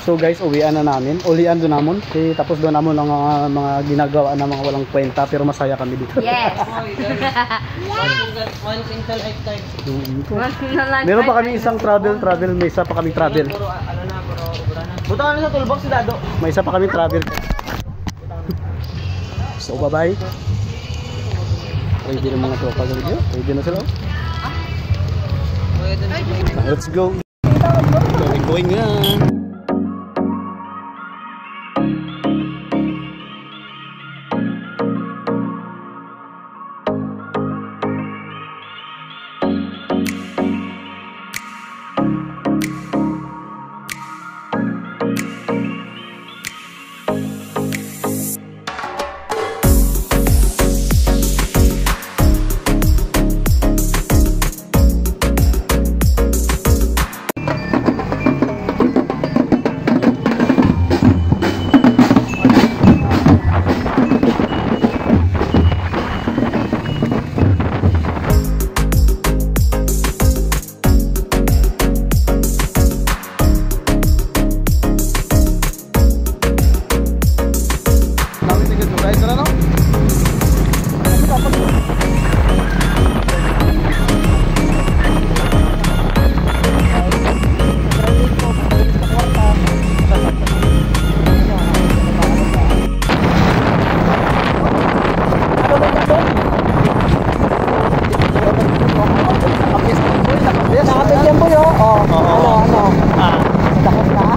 So guys, uwian na namin. Ulian doon namin. Tapos doon namin ang mga ginagawa na mga walang kwenta pero masaya kami dito. Yes. Once in a lifetime. Meron pa kami isang travel. May isa pa kami travel. Buta ka na sa toolbox si Dado. May isa pa kami travel. So bye-bye. Ready na mga tropa sa video. Ready na sila. Let's go. Going na.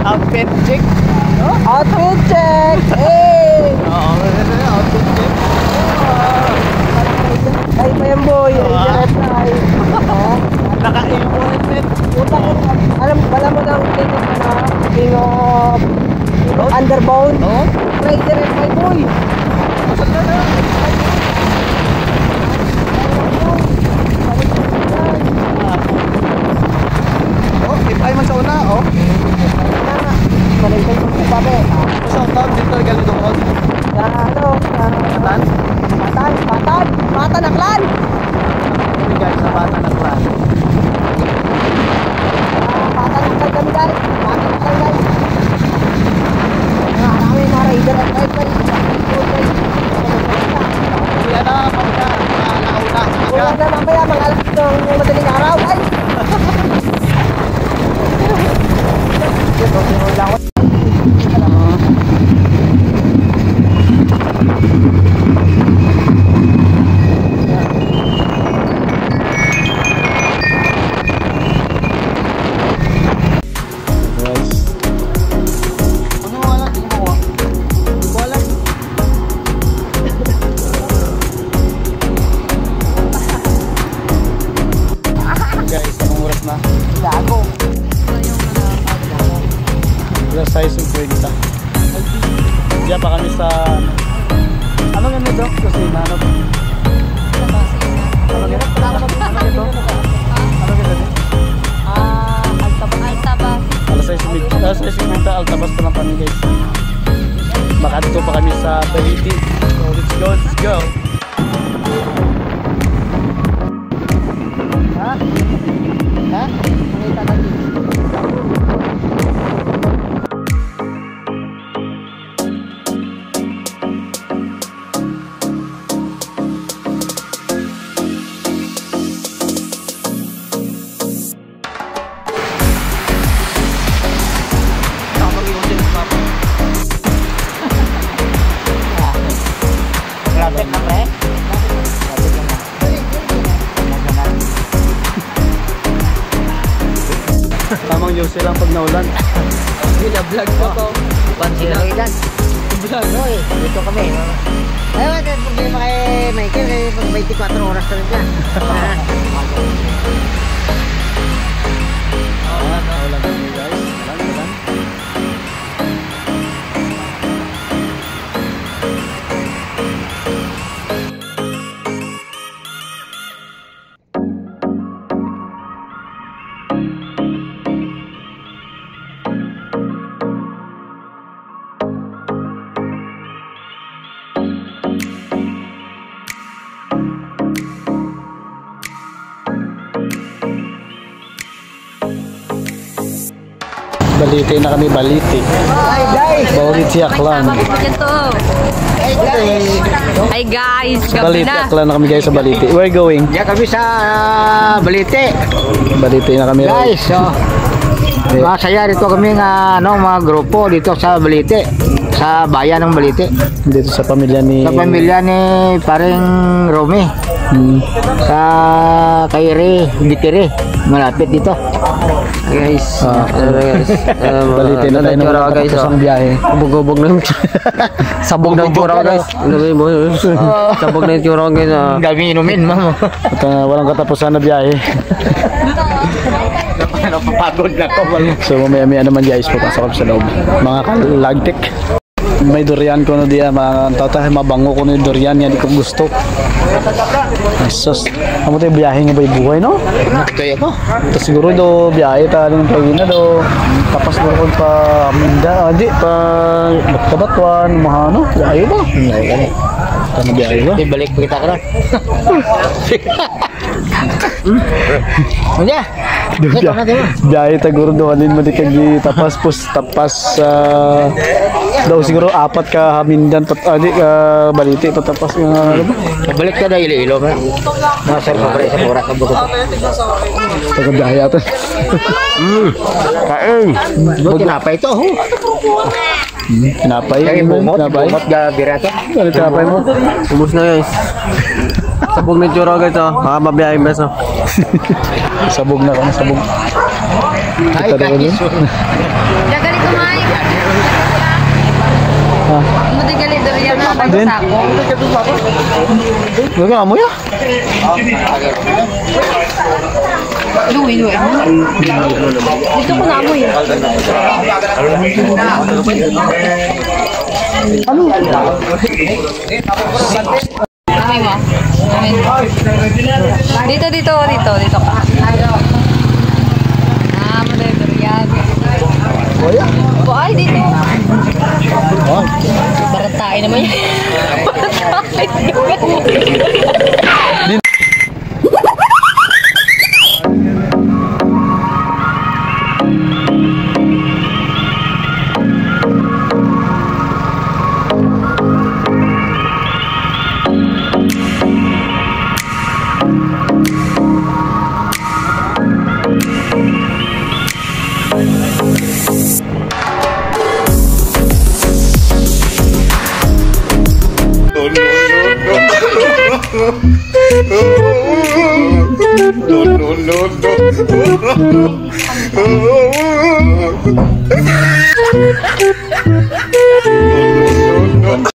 Outfit check. Outfit check! Hey! Outfit check. Ay pa yan boy, direct na ay. Naka-import. Alam mo na ang king of underbound? Oo. Right direct my boy. Oh, if ay man sa una, oh. Malaysan mo sa babe. Shout out dito galing doon. Mata ng clan. Kami guys sa Bata ng Clan. Mata ng clan kami guys. Mata ng clan guys. Marami mga rider at rider. Yan na, pagka nauna. Wala na mamaya mga alas ng madaling araw. Ay! Size yung kwenta. Diyan pa kami sa ano nga nito? Kasi ano to? Ano nga? Altaba. Alas 6:30 Altabas pa lang kami guys. Baka dito pa kami sa Tahiti. So let's go. Ha? Nakita natin. Tamang news lang pag naulan. Vlog ko to. Pansila kayo dyan. Vlog. Oy, dito kami. Ayaw, may problema kay Michael. Pag 24 oras ka rin dyan. Naulan kami guys. Ulan. Balite na kami, Balite. Hi guys! Balite Aklan. Hi guys, gabi Balite na. Aklan na kami guys sa Balite. We're going. Diyan kami sa Balite. Balite na kami. Guys, so masaya dito kami nga mga grupo dito sa Balite. Sa bayan ng Balite. Dito sa pamilya ni... Sa pamilya ni paring Romy. Sa Kairi, Bitire. Malapit dito. Guys. Balite na tayo ng guys. isang biyahe. Bugubog na. Sabog ng tsura guys. Sabog na yung tsura guys. Gagawin inumin, mama. At walang katapusan na biyahe. Napapagod na ko. So mamaya-maya naman guys, papasok kami sa loob. Mga kalagtik. May durian ko na diya, mabango ko na yung durian, yan di ko gusto. Jesus, amo tayo biyahe nga ba yung buhay, no? Kaya ko. Ito siguro do biyahe taling kayo na do. Tapos mo ko pa Minda, di pa Batkabatwan, mahano, biyahe ba? Ano biyahe ba? Balik pa kita ka na. Ano Biyahe taguro do halin mo di kagi tapas daw siguro apat ka Hamindan di ka Balite patapas nga Balik ka na Iloilo ba? Nasar pa rin sa oras ang buko. taga biyahe ata. Kain. Buti na pa ito. Pinapay Kaya bumot pinapay ga birato. ano pinapay mo? Ubus na guys. Sabog na yung tsura guys. Mabiyahin beso. Sabog na kami, sabog. Ay, Kita rin yun. Gagali kumain. Mo di gali durian na Din? bagsak ko. Huwag ka mo ya? Luwi. Dito ko na amoy. Amoy mo. Dito ka. Mo di durian. Kuya? Ay, dito. Baratay naman yan. No.